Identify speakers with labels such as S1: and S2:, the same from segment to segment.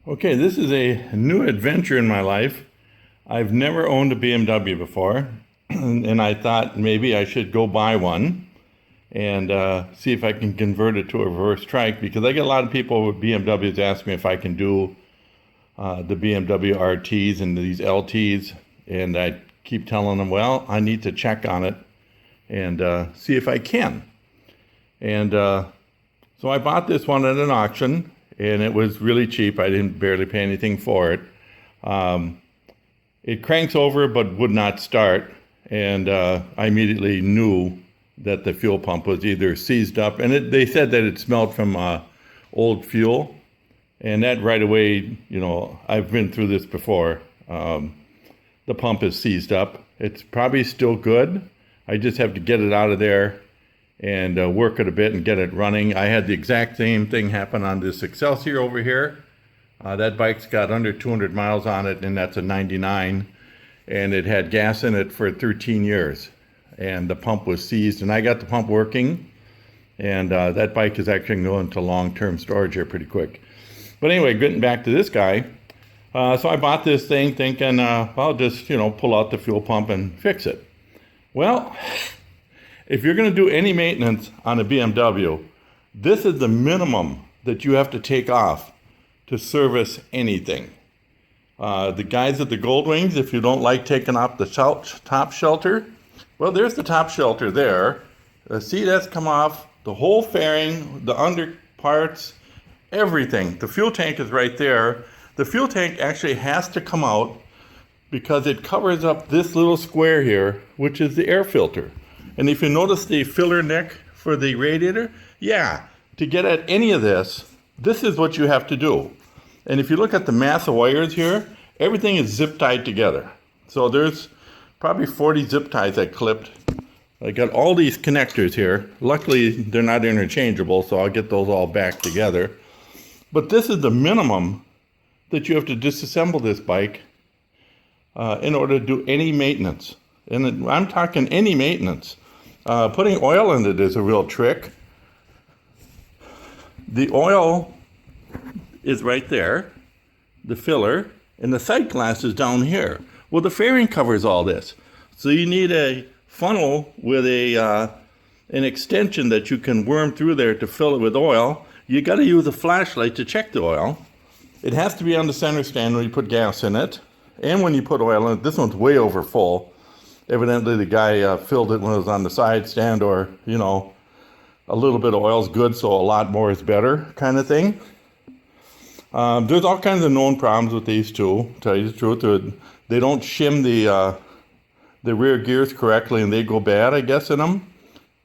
S1: Okay, this is a new adventure in my life. I've never owned a BMW before, and I thought maybe I should go buy one and see if I can convert it to a reverse trike, because I get a lot of people with BMWs ask me if I can do the BMW RTs and these LTs, and I keep telling them, well, I need to check on it and see if I can. And so I bought this one at an auction, and it was really cheap. I didn't barely pay anything for it. It cranks over but would not start, and I immediately knew that the fuel pump was either seized up, and they said that it smelled from old fuel, and that right away, you know, I've been through this before. The pump is seized up. It's probably still good. I just have to get it out of there and work it a bit and get it running. I had the exact same thing happen on this Excelsior over here. That bike's got under 200 miles on it, and that's a 99, and it had gas in it for 13 years, and the pump was seized, and I got the pump working, and that bike is actually going to long-term storage here pretty quick. But anyway, getting back to this guy, so I bought this thing thinking, I'll just, pull out the fuel pump and fix it. Well, if you're going to do any maintenance on a BMW, this is the minimum that you have to take off to service anything. The guys at the Goldwings, if you don't like taking off the top shelter, well, there's the top shelter there. The seat has come off, the whole fairing, the under parts, everything. The fuel tank is right there. The fuel tank actually has to come out because it covers up this little square here, which is the air filter. And if you notice the filler neck for the radiator, to get at any of this, this is what you have to do. And if you look at the mass of wires here, everything is zip tied together. So there's probably 40 zip ties I clipped. I got all these connectors here. Luckily, they're not interchangeable, so I'll get those all back together. But this is the minimum that you have to disassemble this bike in order to do any maintenance. And I'm talking any maintenance. Putting oil in it is a real trick. The oil is right there, the filler, and the sight glass is down here. Well, the fairing covers all this. So you need a funnel with an extension that you can worm through there to fill it with oil. You got to use a flashlight to check the oil. It has to be on the center stand when you put gas in it, and when you put oil in it. This one's way over full. Evidently, the guy filled it when it was on the side stand, or, a little bit of oil is good, so a lot more is better kind of thing. There's all kinds of known problems with these two, to tell you the truth. They don't shim the rear gears correctly, and they go bad, I guess, in them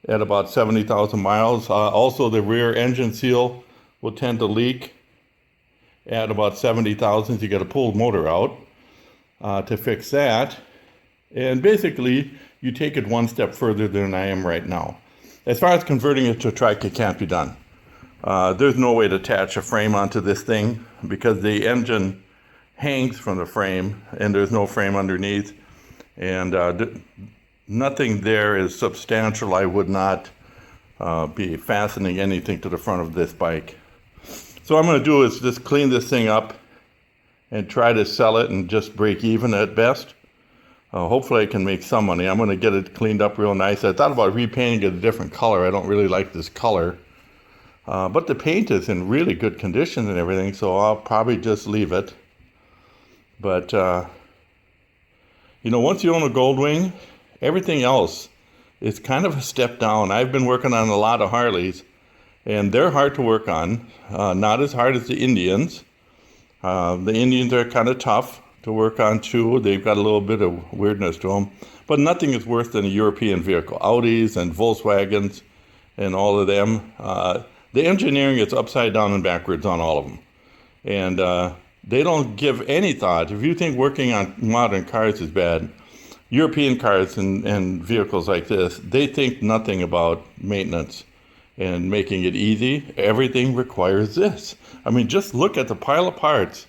S1: at about 70,000 miles. Also, the rear engine seal will tend to leak at about 70,000. You got to pull the motor out to fix that. And basically, you take it one step further than I am right now. As far as converting it to a trike, it can't be done. There's no way to attach a frame onto this thing because the engine hangs from the frame and there's no frame underneath. And nothing there is substantial. I would not be fastening anything to the front of this bike. So what I'm going to do is just clean this thing up and try to sell it and just break even at best. Hopefully I can make some money. I'm going to get it cleaned up real nice. I thought about repainting it a different color. I don't really like this color. But the paint is in really good condition and everything, so I'll probably just leave it. But, once you own a Goldwing, everything else is kind of a step down. I've been working on a lot of Harleys, and they're hard to work on. Not as hard as the Indians. The Indians are kind of tough to work on too. They've got a little bit of weirdness to them, but nothing is worse than a European vehicle. Audis and Volkswagens and all of them. The engineering is upside down and backwards on all of them. And they don't give any thought. If you think working on modern cars is bad, European cars and vehicles like this, they think nothing about maintenance and making it easy. Everything requires this. I mean, just look at the pile of parts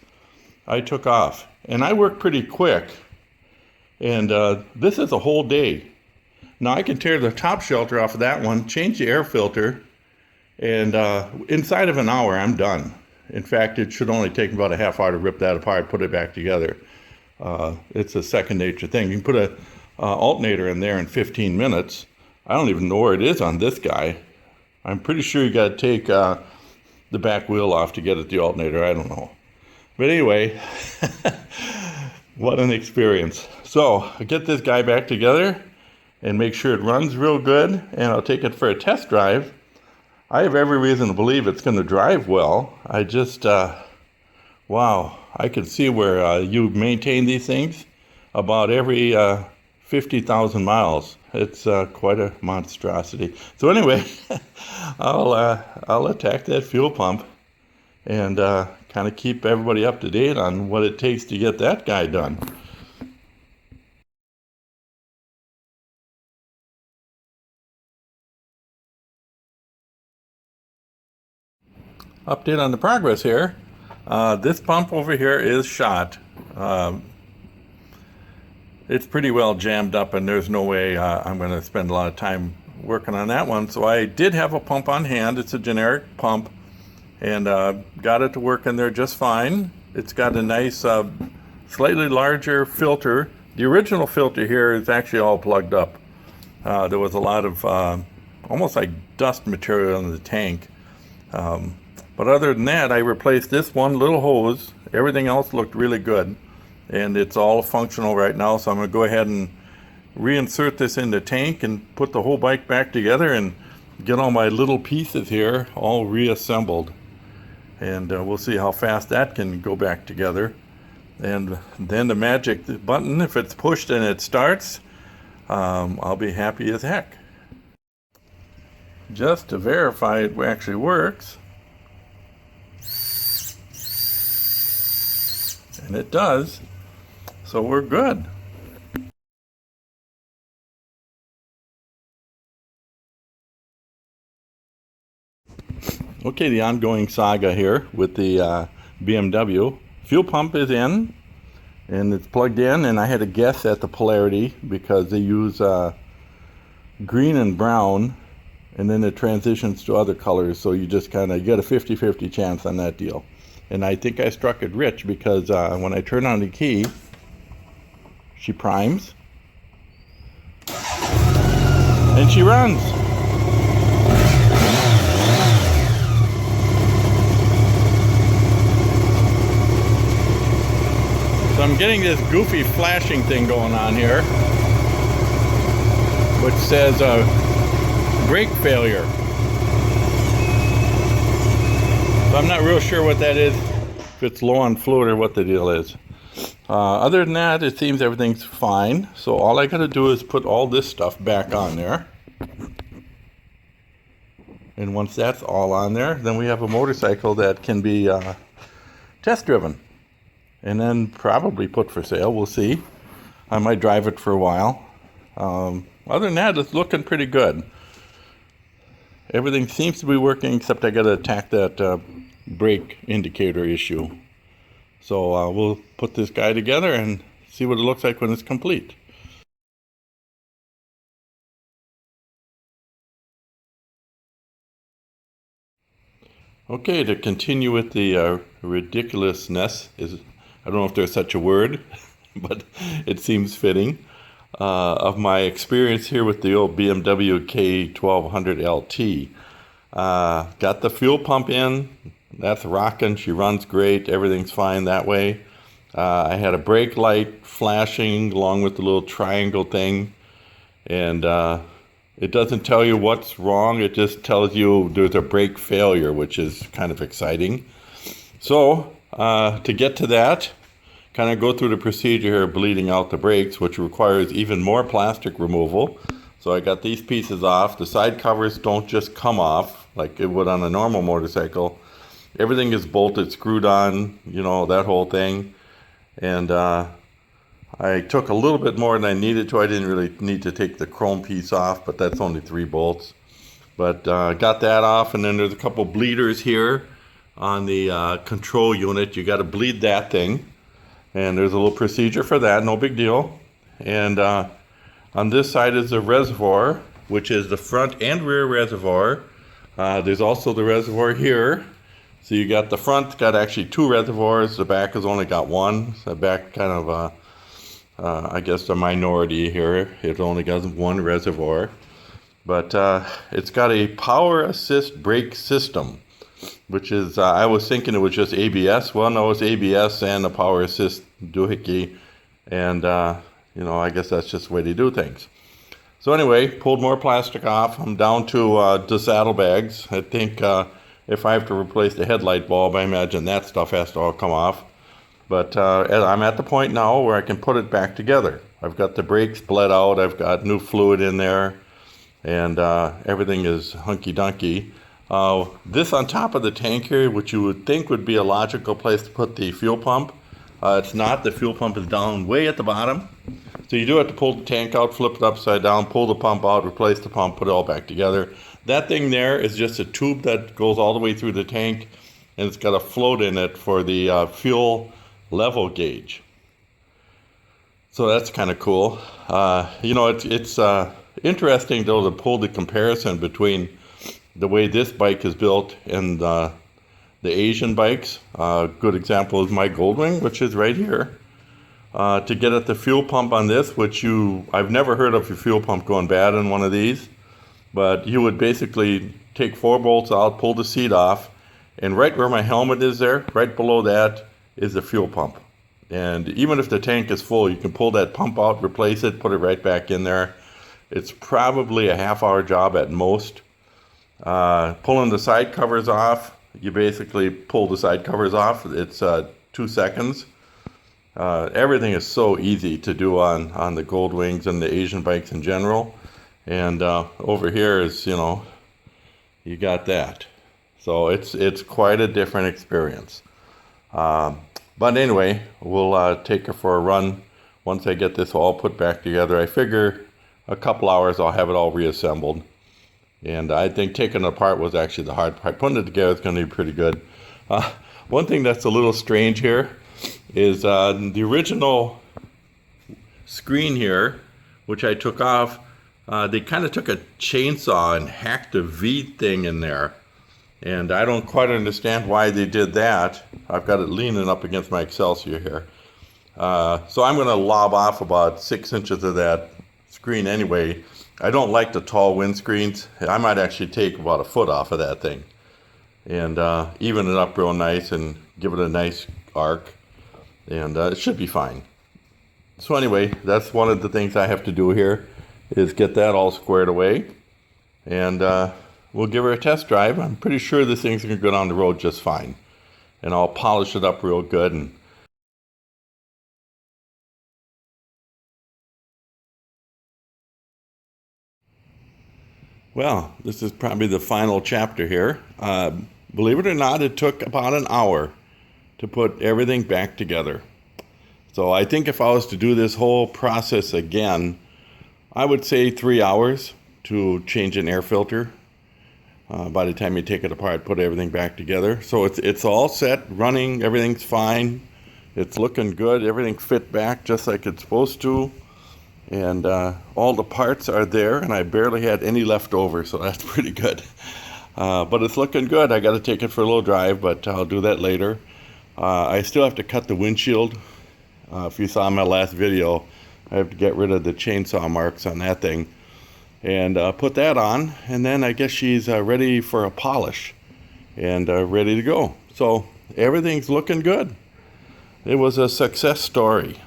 S1: I took off. And I work pretty quick, and this is a whole day. Now I can tear the top shelter off of that one, change the air filter, and inside of an hour I'm done. In fact, it should only take about a half hour to rip that apart, put it back together. It's a second nature thing. You can put a alternator in there in 15 minutes. I don't even know where it is on this guy. I'm pretty sure you got to take the back wheel off to get at the alternator. I don't know. But anyway, what an experience. So I get this guy back together and make sure it runs real good, and I'll take it for a test drive. I have every reason to believe it's going to drive well. I just, wow, I can see where you maintain these things about every 50,000 miles. It's quite a monstrosity. So anyway, I'll attack that fuel pump and kind of keep everybody up to date on what it takes to get that guy done. Update on the progress here. This pump over here is shot. It's pretty well jammed up, and there's no way I'm going to spend a lot of time working on that one. So I did have a pump on hand. It's a generic pump, and got it to work in there just fine. It's got a nice, slightly larger filter. The original filter here is actually all plugged up. There was a lot of almost like dust material in the tank. But other than that, I replaced this one little hose. Everything else looked really good, and it's all functional right now. So I'm going to go ahead and reinsert this in the tank and put the whole bike back together and get all my little pieces here all reassembled. And we'll see how fast that can go back together. And then the magic button, if it's pushed and it starts, I'll be happy as heck. Just to verify it actually works. And it does, so we're good. Okay, the ongoing saga here with the BMW. Fuel pump is in, and it's plugged in, and I had to guess at the polarity because they use green and brown, and then it transitions to other colors, so you just kind of get a 50-50 chance on that deal. And I think I struck it rich because when I turn on the key, she primes and she runs. So I'm getting this goofy flashing thing going on here, which says brake failure. So I'm not real sure what that is, if it's low on fluid or what the deal is. Other than that, it seems everything's fine. So all I got to do is put all this stuff back on there. And once that's all on there, then we have a motorcycle that can be test driven. And then probably put for sale. We'll see. I might drive it for a while. Other than that, it's looking pretty good. Everything seems to be working, except I got to attack that brake indicator issue. So we'll put this guy together and see what it looks like when it's complete. Okay, to continue with the ridiculousness, I don't know if there's such a word, but it seems fitting, of my experience here with the old BMW K1200lt. Got the fuel pump in. That's rocking. She runs great. Everything's fine that way. I had a brake light flashing along with the little triangle thing. And it doesn't tell you what's wrong. It just tells you there's a brake failure, which is kind of exciting. So to get to that, kind of go through the procedure here of bleeding out the brakes, which requires even more plastic removal. So I got these pieces off. The side covers don't just come off like it would on a normal motorcycle. Everything is bolted, screwed on, you know, that whole thing. And I took a little bit more than I needed to. I didn't really need to take the chrome piece off, but that's only 3 bolts. But got that off, and then there's a couple bleeders here on the control unit. You got to bleed that thing. And there's a little procedure for that, no big deal. And on this side is the reservoir, which is the front and rear reservoir. There's also the reservoir here. So you got the front got actually 2 reservoirs. The back has only got 1. So the back kind of I guess the minority here. It only got 1 reservoir. But it's got a power assist brake system, which is, I was thinking it was just ABS. Well, no, it's ABS and a power assist doohickey. And, I guess that's just the way they do things. So anyway, pulled more plastic off. I'm down to the saddlebags. I think if I have to replace the headlight bulb, I imagine that stuff has to all come off. But I'm at the point now where I can put it back together. I've got the brakes bled out. I've got new fluid in there. And everything is hunky-dunky. This on top of the tank here, which you would think would be a logical place to put the fuel pump, it's not. The fuel pump is down way at the bottom. So you do have to pull the tank out, flip it upside down, pull the pump out, replace the pump, put it all back together. That thing there is just a tube that goes all the way through the tank, and it's got a float in it for the fuel level gauge. So that's kind of cool. It's interesting, though, to pull the comparison between the way this bike is built and the Asian bikes. A good example is my Goldwing, which is right here. To get at the fuel pump on this, I've never heard of a fuel pump going bad in one of these, but you would basically take 4 bolts out, pull the seat off, and right where my helmet is there, right below that, is the fuel pump. And even if the tank is full, you can pull that pump out, replace it, put it right back in there. It's probably a half-hour job at most. Pulling the side covers off, you basically pull the side covers off. It's 2 seconds. Everything is so easy to do on the Goldwings and the Asian bikes in general. And over here is, you got that. So it's quite a different experience. But anyway, we'll take her for a run once I get this all put back together. I figure a couple hours I'll have it all reassembled. And I think taking it apart was actually the hard part. Putting it together is going to be pretty good. One thing that's a little strange here is the original screen here, which I took off, they kind of took a chainsaw and hacked a V thing in there. And I don't quite understand why they did that. I've got it leaning up against my Excelsior here. So I'm going to lob off about 6 inches of that screen anyway. I don't like the tall windscreens. I might actually take about a foot off of that thing and even it up real nice and give it a nice arc. And it should be fine. So anyway, that's one of the things I have to do here is get that all squared away. And we'll give her a test drive. I'm pretty sure this thing's going to go down the road just fine. And I'll polish it up real good. And well, this is probably the final chapter here. Believe it or not, it took about an hour to put everything back together. So I think if I was to do this whole process again, I would say 3 hours to change an air filter. By the time you take it apart, put everything back together. So it's all set, running, everything's fine. It's looking good, everything fit back just like it's supposed to. And all the parts are there, and I barely had any left over, so that's pretty good. But it's looking good. I got to take it for a little drive, but I'll do that later. I still have to cut the windshield. If you saw my last video, I have to get rid of the chainsaw marks on that thing. And put that on, and then I guess she's ready for a polish and ready to go. So everything's looking good. It was a success story.